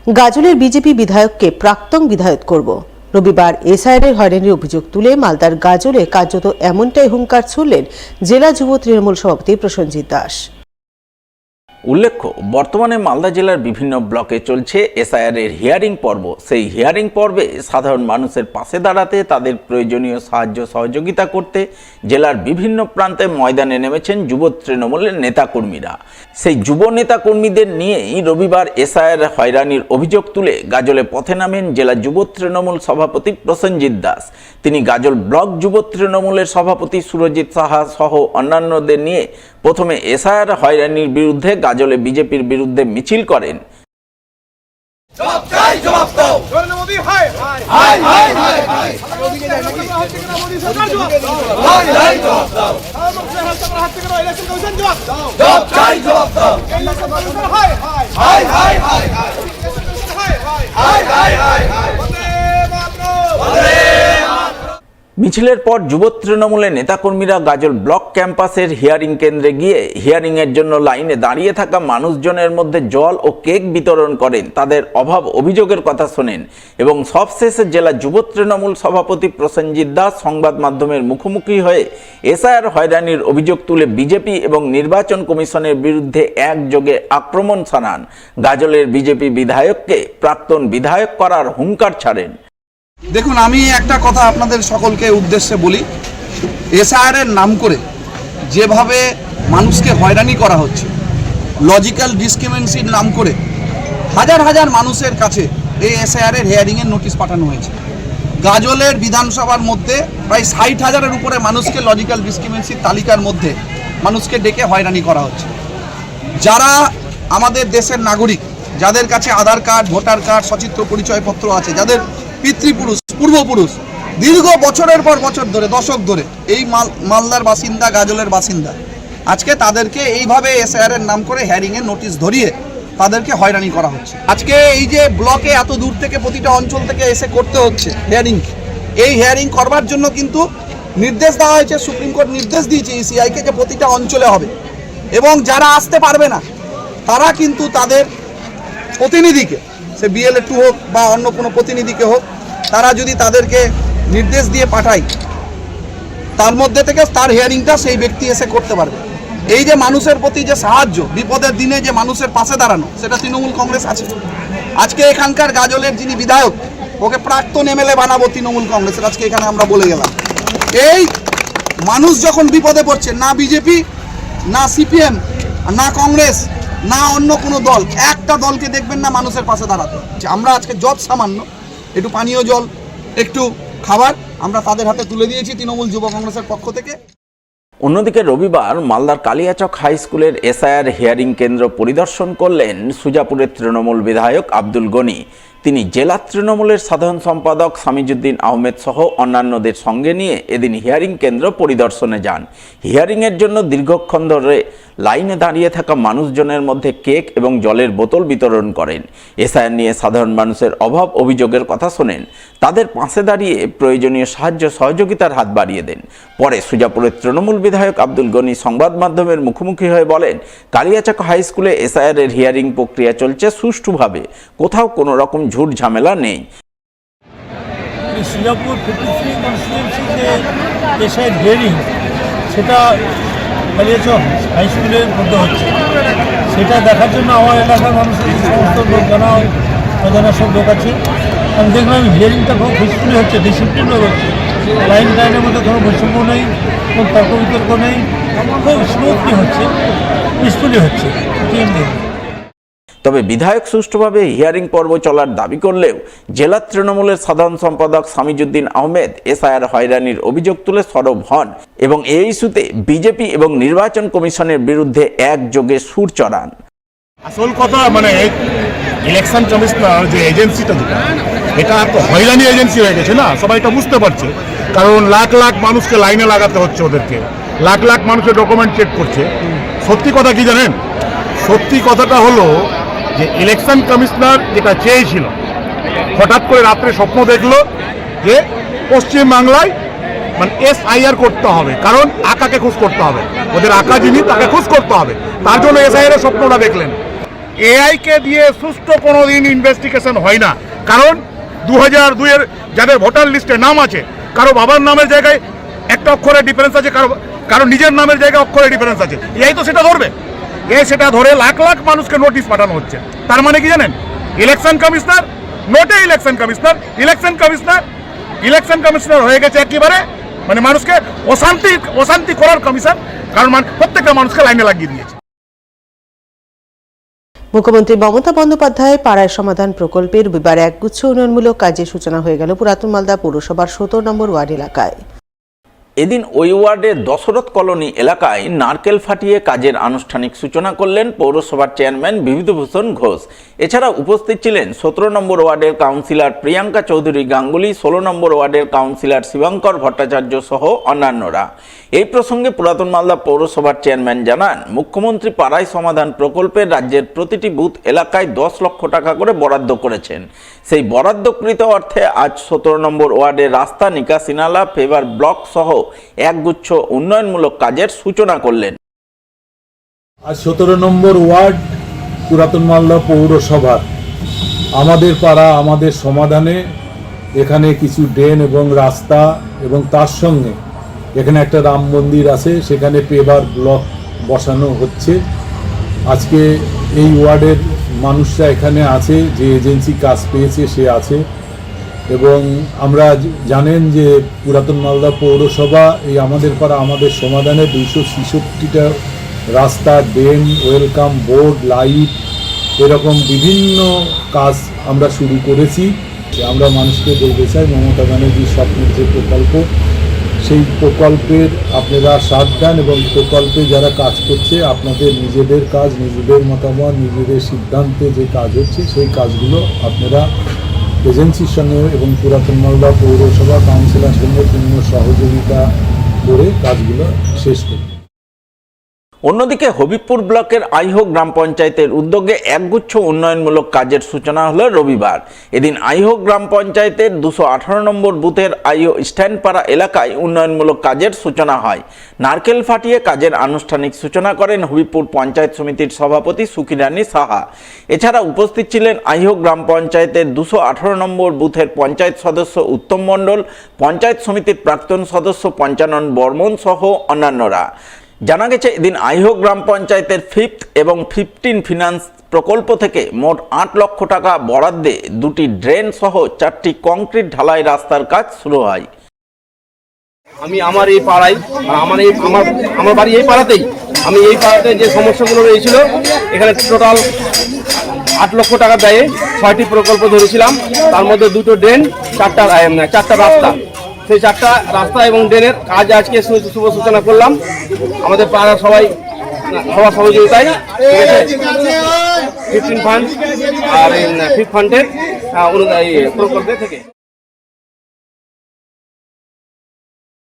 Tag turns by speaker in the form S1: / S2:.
S1: গাজলের BJP বিধায়ককে প্রাক্তন বিধায়ক করব। রবিবার এসআইআরের হয়রানির অভিযোগ তুলে মালদার গাজলে কার্যত এমনটাই হুঙ্কার ছুড়লেন জেলা যুব তৃণমূল সভাপতি প্রসেনজিৎ দাস।
S2: উল্লেখ্য, বর্তমানে মালদা জেলার বিভিন্ন ব্লকে চলছে এসআইআরের হিয়ারিং পর্ব। সেই হিয়ারিং পর্বে সাধারণ মানুষের পাশে দাঁড়াতে, তাদের প্রয়োজনীয় সাহায্য সহযোগিতা করতে জেলার বিভিন্ন প্রান্তে ময়দানে নেমেছেন যুব তৃণমূলের নেতাকর্মীরা। সেই যুব নেতাকর্মীদের নিয়েই রবিবার এসআইআর হয়রানির অভিযোগ তুলে গাজলে পথে নামেন জেলা যুব তৃণমূল সভাপতি প্রসেনজিৎ দাস। তিনি গাজল ব্লক যুব তৃণমূলের সভাপতি সুরজিৎ সাহা সহ অন্যান্যদের নিয়ে প্রথমে এসআইআর হয়রানির বিরুদ্ধে গাজলে বিজেপির বিরুদ্ধে মিছিল করেন। মিছিলের পর যুব তৃণমূলের নেতাকর্মীরা গাজল ব্লক ক্যাম্পাসের হিয়ারিং কেন্দ্রে গিয়ে হিয়ারিংয়ের জন্য লাইনে দাঁড়িয়ে থাকা মানুষজনের মধ্যে জল ও কেক বিতরণ করেন, তাদের অভাব অভিযোগের কথা শোনেন এবং সবশেষে জেলা যুব তৃণমূল সভাপতি প্রসেনজিৎ দাস সংবাদ মাধ্যমের মুখোমুখি হয়ে এসআইআর হয়রানির অভিযোগ তুলে বিজেপি এবং নির্বাচন কমিশনের বিরুদ্ধে একযোগে আক্রমণ শানান। গাজলের বিজেপি বিধায়ককে প্রাক্তন বিধায়ক করার হুঙ্কার ছাড়েন।
S3: দেখুন, আমি একটা কথা আপনাদের সকলকে উদ্দেশ্যে বলি, এসআইআরের নাম করে যেভাবে মানুষকে হয়রানি করা হচ্ছে, লজিক্যাল ডিসক্রিমিনেন্সির নাম করে হাজার হাজার মানুষের কাছে এই এসআইআরের হিয়ারিংয়ের নোটিশ পাঠানো হয়েছে। গাজলের বিধানসভার মধ্যে প্রায় 60,000-এর উপরে মানুষকে লজিক্যাল ডিসক্রিমিনেন্সির তালিকার মধ্যে মানুষকে ডেকে হয়রানি করা হচ্ছে। যারা আমাদের দেশের নাগরিক, যাদের কাছে আধার কার্ড, ভোটার কার্ড, সচিত্র পরিচয়পত্র আছে, যাদের পিতৃপুরুষ, পূর্বপুরুষ দীর্ঘ বছরের পর বছর ধরে, দশক ধরে এই মালদার বাসিন্দা, গাজলের বাসিন্দা, আজকে তাদেরকে এইভাবে এসআইআরের নাম করে হিয়ারিংয়ের নোটিশ ধরিয়ে তাদেরকে হয়রানি করা হচ্ছে। আজকে এই যে ব্লকে এত দূর থেকে প্রতিটা অঞ্চল থেকে এসে করতে হচ্ছে হিয়ারিং, এই হিয়ারিং করবার জন্য কিন্তু নির্দেশ দেওয়া হয়েছে, সুপ্রিম কোর্ট নির্দেশ দিয়েছে ইসিআইকে যে প্রতিটা অঞ্চলে হবে, এবং যারা আসতে পারবে না তারা কিন্তু তাদের প্রতিনিধিকে, সে বিএলএ 2 হোক বা অন্য কোনো প্রতিনিধিকে হোক, তারা যদি তাদেরকে নির্দেশ দিয়ে পাঠায়, তার মধ্যে থেকে তার হিয়ারিংটা সেই ব্যক্তি এসে করতে পারবে। এই যে মানুষের প্রতি যে সাহায্য, বিপদের দিনে যে মানুষের পাশে দাঁড়ানো, সেটা তৃণমূল কংগ্রেস আছে। আজকে এখানকার গাজলের যিনি বিধায়ক, ওকে প্রাক্তন এমএলএ বানাবো তৃণমূল কংগ্রেসের, আজকে এখানে আমরা বলে গেলাম। এই মানুষ যখন বিপদে পড়ছে, না বিজেপি, না সিপিএম, না কংগ্রেস, না অন্য কোনো দল, একটা দলকে দেখবেন না মানুষের পাশে দাঁড়াতে। আমরা আজকে যত সামান্য একটু পানীয় জল, একটু খাবার আমরা তাদের হাতে তুলে দিয়েছি তৃণমূল যুব কংগ্রেসের পক্ষ থেকে।
S2: অন্যদিকে রবিবার মালদার কালিয়াচক হাই স্কুলের এসআইআর হিয়ারিং কেন্দ্র পরিদর্শন করলেন সুজাপুরের তৃণমূল বিধায়ক আব্দুল গনি। তিনি জেলা তৃণমূলের সাধারণ সম্পাদক সামিজুদ্দিন আহমেদ সহ অন্যান্যদের সঙ্গে নিয়ে এদিন হিয়ারিং কেন্দ্র পরিদর্শনে যান। হিয়ারিংয়ের জন্য দীর্ঘক্ষণ ধরে লাইনে দাঁড়িয়ে থাকা মানুষজনের মধ্যে কেক এবং জলের বোতল বিতরণ করেন। এসআইআর নিয়ে সাধারণ মানুষের অভাব অভিযোগের কথা শোনেন, তাদের পাশে দাঁড়িয়ে প্রয়োজনীয় সাহায্য সহযোগিতার হাত বাড়িয়ে দেন। পরে সুজাপুরের তৃণমূল বিধায়ক আব্দুল গনি সংবাদ মাধ্যমের মুখোমুখি হয়ে বলেন, কালিয়াচক হাই স্কুলে এসআইআরের হিয়ারিং প্রক্রিয়া চলছে সুষ্ঠুভাবে, কোথাও কোনো রকম ঝুট ঝামেলা নেই।
S4: সুজাপুর 53 কনস্টিটিউয়েন্সিতে এসআইআর হিয়ারিং সেটা কালিয়াচক হাই স্কুলের মধ্যে হচ্ছে, সেটা দেখার জন্য আমার এলাকার মানুষের সমস্ত লোক, অজানা সব লোক আছে। আমি দেখলাম হিয়ারিংটা খুব পিসফুলি হচ্ছে, ডিসিপ্লিনও হচ্ছে, লাইনের মধ্যে কোনো বৈষম্য নেই, কোনো তর্ক বিতর্ক নেই, খুব স্মুথলি হচ্ছে, পিসফুলি হচ্ছে।
S2: তবে বিধায়ক সুষ্ঠুভাবে হিয়ারিং পর্ব চলার দাবি করলেও জেলা তৃণমূলের সাধারণ সম্পাদক সামিজুদ্দিন আহমেদ এসআইআর হয়রানির অভিযোগ তুলে সরব হন এবং এই ইস্যুতে বিজেপি এবং নির্বাচন কমিশনের বিরুদ্ধে একযোগে সুর চড়ান।
S5: আসল কথা ইলেকশন কমিশনার যে এজেন্সিটা, এটা তো হয়রানি এজেন্সি হয়ে গেছে না, সবাই এটা বুঝতে পারছে। কারণ লাখ লাখ মানুষকে লাইনে লাগাতে হচ্ছে, ওদেরকে লাখ লাখ মানুষের ডকুমেন্ট চেক করছে। সত্যি কথা কি জানেন? সত্যি কথাটা হলো যে ইলেকশন কমিশনার যেটা চেয়েছিল, হঠাৎ করে রাত্রে স্বপ্ন দেখলো যে পশ্চিমবাংলায় মানে এসআইআর করতে হবে, কারণ আকাকে খুশ করতে হবে, ওদের আকা যিনি তাকে খুশ করতে হবে, তার জন্য এসআইআর এর স্বপ্নটা দেখলেন। এআইকে দিয়ে সুষ্ঠু কোনোদিন ইনভেস্টিগেশন হয় না। কারণ 2002-এর যাদের ভোটার লিস্টে নাম আছে, কারো বাবার নামের জায়গায় একটা অক্ষরের ডিফারেন্স আছে, কারো নিজের নামের জায়গায় অক্ষরের ডিফারেন্স আছে, এআই তো সেটা ধরবে। সেটা ধরে লাখ লাখ মানুষকে নোটিশ পাঠানো হচ্ছে। তার মানে কি জানেন, ইলেকশন কমিশনার নোটে ইলেকশন কমিশনার, ইলেকশন কমিশনার হয়ে গেছে একেবারে মানে মানুষকে অশান্তি করার কমিশন। কারণ প্রত্যেকটা মানুষকে লাইনে লাগিয়ে দিয়েছে।
S1: মুখ্যমন্ত্রী মমতা বন্দ্যোপাধ্যায় পাড়ায় সমাধান প্রকল্পের রবিবার একগুচ্ছ উন্নয়নমূলক কাজের সূচনা হয়ে গেল পুরাতন মালদা পৌরসভার 17 নম্বর ওয়ার্ড এলাকায়।
S2: এদিন ওই ওয়ার্ডের দশরথ কলোনি এলাকায় নারকেল ফাটিয়ে কাজের আনুষ্ঠানিক সূচনা করলেন পৌরসভার চেয়ারম্যান বিভূতিভূষণ ঘোষ। এছাড়া উপস্থিত ছিলেন 17 নম্বর ওয়ার্ডের কাউন্সিলর প্রিয়াঙ্কা চৌধুরী গাঙ্গুলি, 16 নম্বর ওয়ার্ডের কাউন্সিলর শিবঙ্কর ভট্টাচার্য সহ অন্যান্যরা। এই প্রসঙ্গে পুরাতন মালদা পৌরসভার চেয়ারম্যান জানান, মুখ্যমন্ত্রী পাড়ায় সমাধান প্রকল্পের রাজ্যের প্রতিটি বুথ এলাকায় 10 লক্ষ টাকা করে বরাদ্দ করেছেন। সেই বরাদ্দকৃত অর্থে আজ 17 নম্বর ওয়ার্ডের রাস্তা, নিকাশি নালা, ফেভার ব্লক সহ একগুচ্ছ উন্নয়নমূলক কাজের সূচনা করলেন।
S6: আজ 17 নম্বর ওয়ার্ড পুরাতন মালদা পৌরসভার আমাদের পাড়া আমাদের সমাধানে এখানে কিছু ড্রেন এবং রাস্তা এবং তার সঙ্গে এখানে একটা রাম মন্দির আছে, সেখানে পেভার ব্লক বসানো হচ্ছে। আজকে এই ওয়ার্ডের মানুষরা এখানে আছে, যে এজেন্সি কাজ পেয়েছে সে আছে। এবং আমরা জানেন যে পুরাতন মালদা পৌরসভা এই আমাদের পাড়া আমাদের সমাধানে 266টা রাস্তা, ড্রেন, ওয়েলকাম বোর্ড, লাইট এরকম বিভিন্ন কাজ আমরা শুরু করেছি। আমরা মানুষকে বলতে চাই, মমতা ব্যানার্জির স্বপ্নের যে প্রকল্প, সেই প্রকল্পের আপনারা সাথ দেন এবং প্রকল্পে যারা কাজ করছে আপনাদের নিজেদের কাজ, নিজেদের মতামত, নিজেদের সিদ্ধান্তে যে কাজ হচ্ছে সেই কাজগুলো আপনারা এজেন্সির সঙ্গে এবং পুরাতন মালদা পৌরসভা কাউন্সিলর সঙ্গে পূর্ণ সহযোগিতা করে কাজগুলো শেষ করবে।
S2: অন্যদিকে হবিবপুর ব্লকের আইহো গ্রাম পঞ্চায়েতের উদ্যোগে একগুচ্ছ উন্নয়নমূলক কাজের সূচনা হলো রবিবার। এদিন আইহো গ্রাম পঞ্চায়েতের 218 নম্বর বুথের আইহো স্ট্যান্ডপাড়া এলাকায় উন্নয়নমূলক কাজের সূচনা হয়। নারকেল ফাটিয়ে কাজের আনুষ্ঠানিক সূচনা করেন হবিবপুর পঞ্চায়েত সমিতির সভাপতি সুকিরানী সাহা। এছাড়া উপস্থিত ছিলেন আইহো গ্রাম পঞ্চায়েতের 218 নম্বর বুথের পঞ্চায়েত সদস্য উত্তম মণ্ডল, পঞ্চায়েত সমিতির প্রাক্তন সদস্য পঞ্চানন বর্মন সহ অন্যান্যরা। জানা গেছে, এদিন আইহো গ্রাম পঞ্চায়েতের 5th এবং 15 ফিনান্স প্রকল্প থেকে মোট 8 লক্ষ টাকা বরাদ্দে 2টি ড্রেন সহ 4টি কংক্রিট ঢালাই রাস্তার কাজ শুরু হয়।
S7: আমি আমার এই পাড়ায়, আমার বাড়ি এই পাড়াতেই, আমি এই পাড়াতে যে সমস্যাগুলো রয়েছিল এখানে টোটাল 8 লক্ষ টাকা ব্যয়ে 6টি প্রকল্প ধরেছিলাম। তার মধ্যে 2টো ড্রেন, 4টা রাস্তা। সেই 4টা রাস্তা এবং ড্রেনের কাজ আজকে শুভ সূচনা করলাম আমাদের পাড়ার সবার সহযোগিতায়। 15 ফান্ড আর 5th ফান্ডের প্রকল্পে থেকে।